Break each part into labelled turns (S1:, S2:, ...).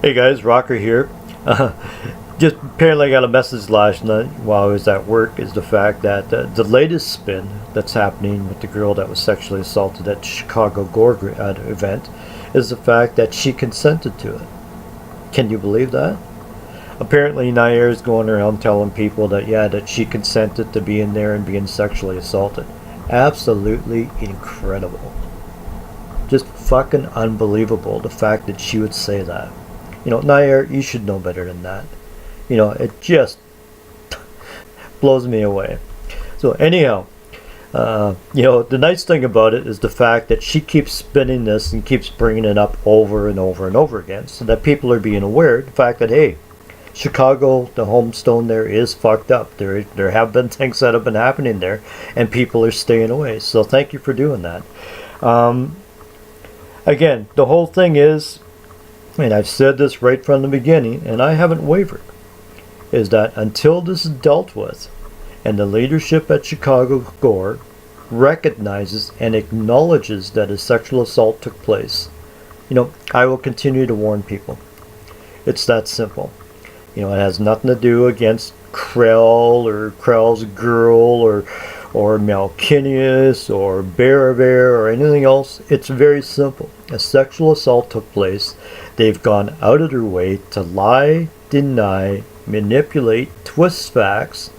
S1: Hey guys, Rocker here. Just apparently I got a message last night while I was at work is the fact that the latest spin that's happening with the girl that was sexually assaulted at the Chicago Gorean event is the fact that she consented to it. Can you believe that? Apparently Nyre is going around telling people that that she consented to being there and being sexually assaulted. Absolutely incredible. Just fucking unbelievable the fact that she would say that. Nyre, you should know better than that. It just blows me away. So anyhow, the nice thing about it is the fact that she keeps spinning this and keeps bringing it up over and over and over again, so that people are being aware of the fact that, hey, Chicago, the homestone there is fucked up. There have been things that have been happening there, and people are staying away. So thank you for doing that. Again, the whole thing is, and I've said this right from the beginning, and I haven't wavered, is that until this is dealt with, and the leadership at Chicago Gore recognizes and acknowledges that a sexual assault took place, I will continue to warn people. It's that simple. It has nothing to do against Krell or Krell's girl or Malkinius or Bear or anything else. It's very simple. A sexual assault took place. They've gone out of their way to lie, deny, manipulate, twist facts,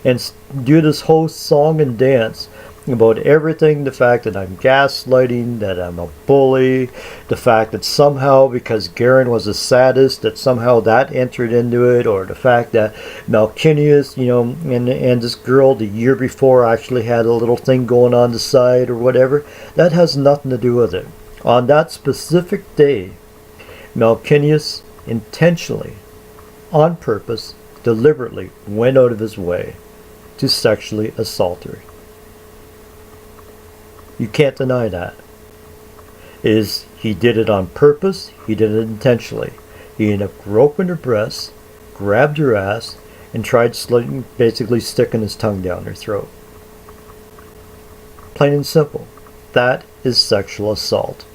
S1: and do this whole song and dance about everything. The fact that I'm gaslighting, that I'm a bully, the fact that somehow because Gorean was a sadist that somehow that entered into it, or the fact that Malkinius, and this girl the year before actually had a little thing going on the side or whatever. That has nothing to do with it. On that specific day, Malkinius intentionally, on purpose, deliberately went out of his way to sexually assault her. You can't deny that. He did it on purpose, he did it intentionally. He ended up groping her breasts, grabbed her ass, and tried basically sticking his tongue down her throat. Plain and simple. That is sexual assault.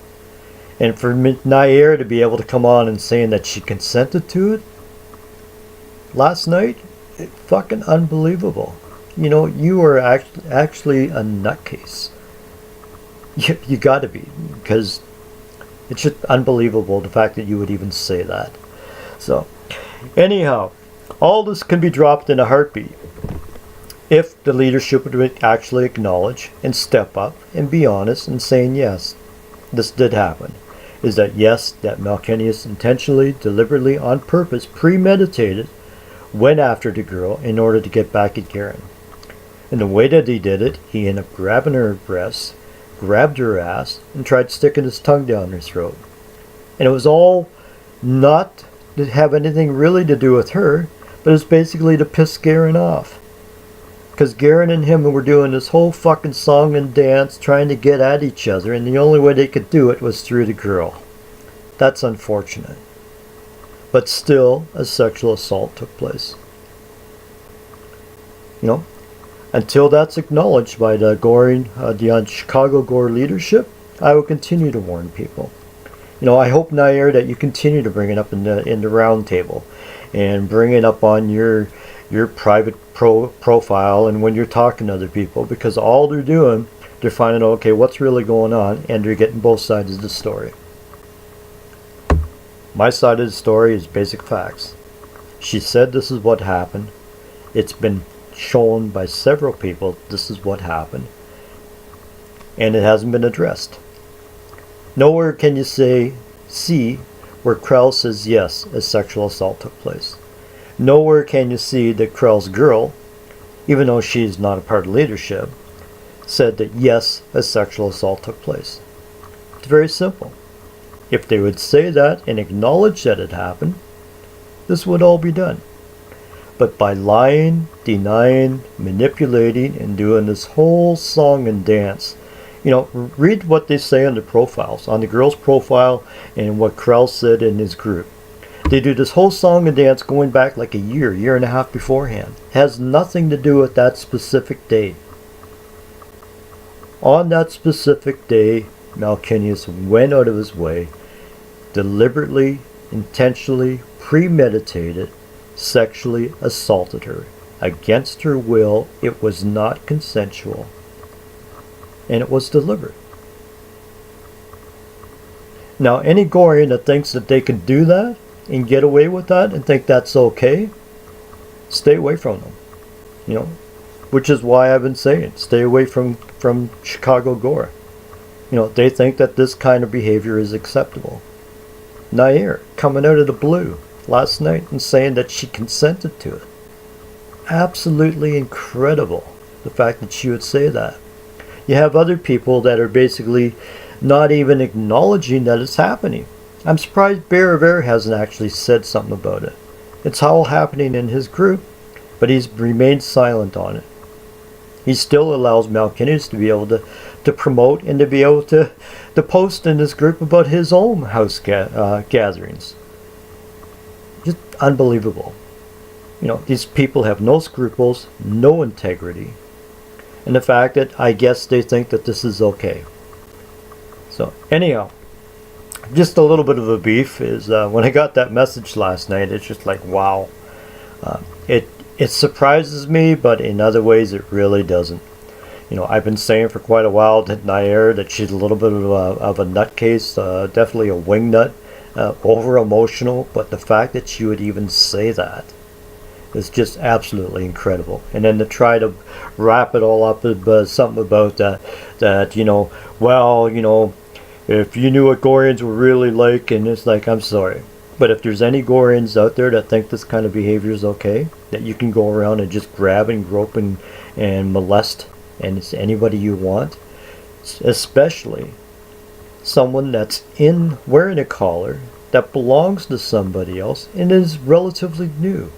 S1: And for Nyre to be able to come on and saying that she consented to it last night, fucking unbelievable. You are actually a nutcase. You got to be, because it's just unbelievable the fact that you would even say that. So, anyhow, all this can be dropped in a heartbeat if the leadership would actually acknowledge and step up and be honest and saying, yes, this did happen. Is that yes, that Malkinius intentionally, deliberately, on purpose, premeditated, went after the girl in order to get back at Gorean. And the way that he did it, he ended up grabbing her breasts, grabbed her ass, and tried sticking his tongue down her throat. And it was all not to have anything really to do with her, but it was basically to piss Gorean off. Because Gorean and him were doing this whole fucking song and dance, trying to get at each other, and the only way they could do it was through the girl. That's unfortunate. But still, a sexual assault took place. Until that's acknowledged by the the Chicago Gore leadership, I will continue to warn people. I hope, Nyre, that you continue to bring it up in the round table, and bring it up on your private profile, and when you're talking to other people, because all they're doing, they're finding out, okay, what's really going on, and they're getting both sides of the story. My side of the story is basic facts. She said this is what happened. It's been shown by several people this is what happened, and it hasn't been addressed. Nowhere can you see where Krell says yes, a sexual assault took place. Nowhere can you see that Krell's girl, even though she's not a part of leadership, said that yes, a sexual assault took place. It's very simple. If they would say that and acknowledge that it happened, this would all be done. But by lying, denying, manipulating, and doing this whole song and dance, read what they say on the profiles, on the girl's profile, and what Krell said in his group. They do this whole song and dance going back like a year and a half beforehand. It has nothing to do with that specific day. On that specific day, Malkinius went out of his way, deliberately intentionally premeditated, sexually assaulted her. Against her will, it was not consensual, and it was deliberate. Now, any Gorean that thinks that they can do that and get away with that and think that's okay, stay away from them. You know, which is why I've been saying, stay away from Chicago Gore. You know, they think that this kind of behavior is acceptable. Nyre coming out of the blue last night and saying that she consented to it. Absolutely incredible, the fact that she would say that. You have other people that are basically not even acknowledging that it's happening. I'm surprised Bear Rivera hasn't actually said something about it. It's all happening in his group, but he's remained silent on it. He still allows Malkinius to be able to promote and to be able to post in his group about his own house gatherings. Just unbelievable. You know, these people have no scruples, no integrity. And the fact that I guess they think that this is okay. So anyhow, just a little bit of a beef is when I got that message last night, it's just like, wow. It surprises me, but in other ways it really doesn't. You know, I've been saying for quite a while that Nyre, that she's a little bit of a nutcase, definitely a wingnut, over emotional, but the fact that she would even say that is just absolutely incredible. And then to try to wrap it all up with something about that, you know, well, you know, if you knew what Goreans were really like, and it's like, I'm sorry. But if there's any Goreans out there that think this kind of behavior is okay, that you can go around and just grab and grope and molest and it's anybody you want, especially someone that's wearing a collar that belongs to somebody else and is relatively new.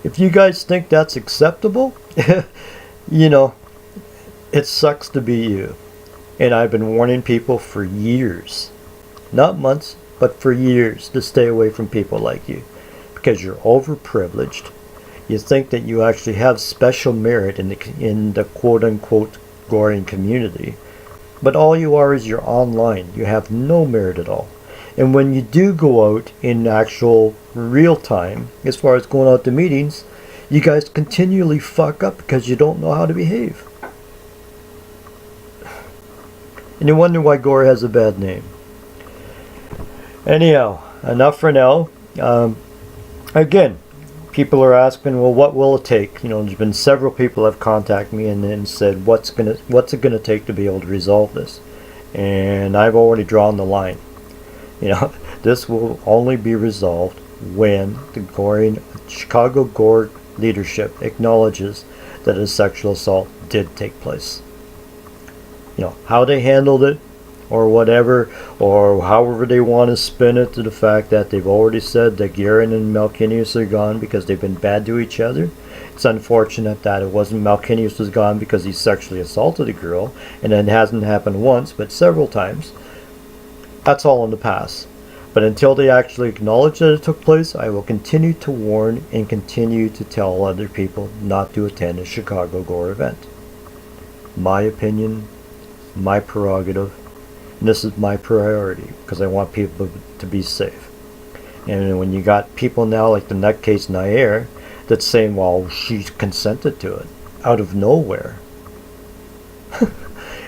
S1: If you guys think that's acceptable, you know, it sucks to be you. And I've been warning people for years, not months, but for years, to stay away from people like you, because you're overprivileged. You think that you actually have special merit in the quote-unquote Gorean community, but all you are is you're online. You have no merit at all. And when you do go out in actual real time, as far as going out to meetings, you guys continually fuck up because you don't know how to behave. And you wonder why Gore has a bad name. Anyhow, enough for now. Again, people are asking, well, what will it take? You know, there's been several people have contacted me and said, what's it gonna take to be able to resolve this? And I've already drawn the line. You know, this will only be resolved when the Chicago Gore leadership acknowledges that a sexual assault did take place. You know, how they handled it, or whatever, or however they want to spin it to the fact that they've already said that Gorean and Malkinius are gone because they've been bad to each other. It's unfortunate that it wasn't Malkinius was gone because he sexually assaulted a girl, and it hasn't happened once, but several times. That's all in the past. But until they actually acknowledge that it took place, I will continue to warn and continue to tell other people not to attend a Chicago Gore event. My opinion, my prerogative, and this is my priority because I want people to be safe. And when you got people now like the nutcase Nyre that's saying, well, she consented to it out of nowhere,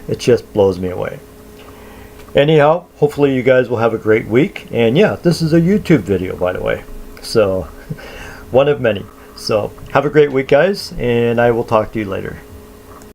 S1: it just blows me away. Anyhow, hopefully you guys will have a great week. And yeah, this is a YouTube video, by the way. So, one of many. So, have a great week, guys, and I will talk to you later.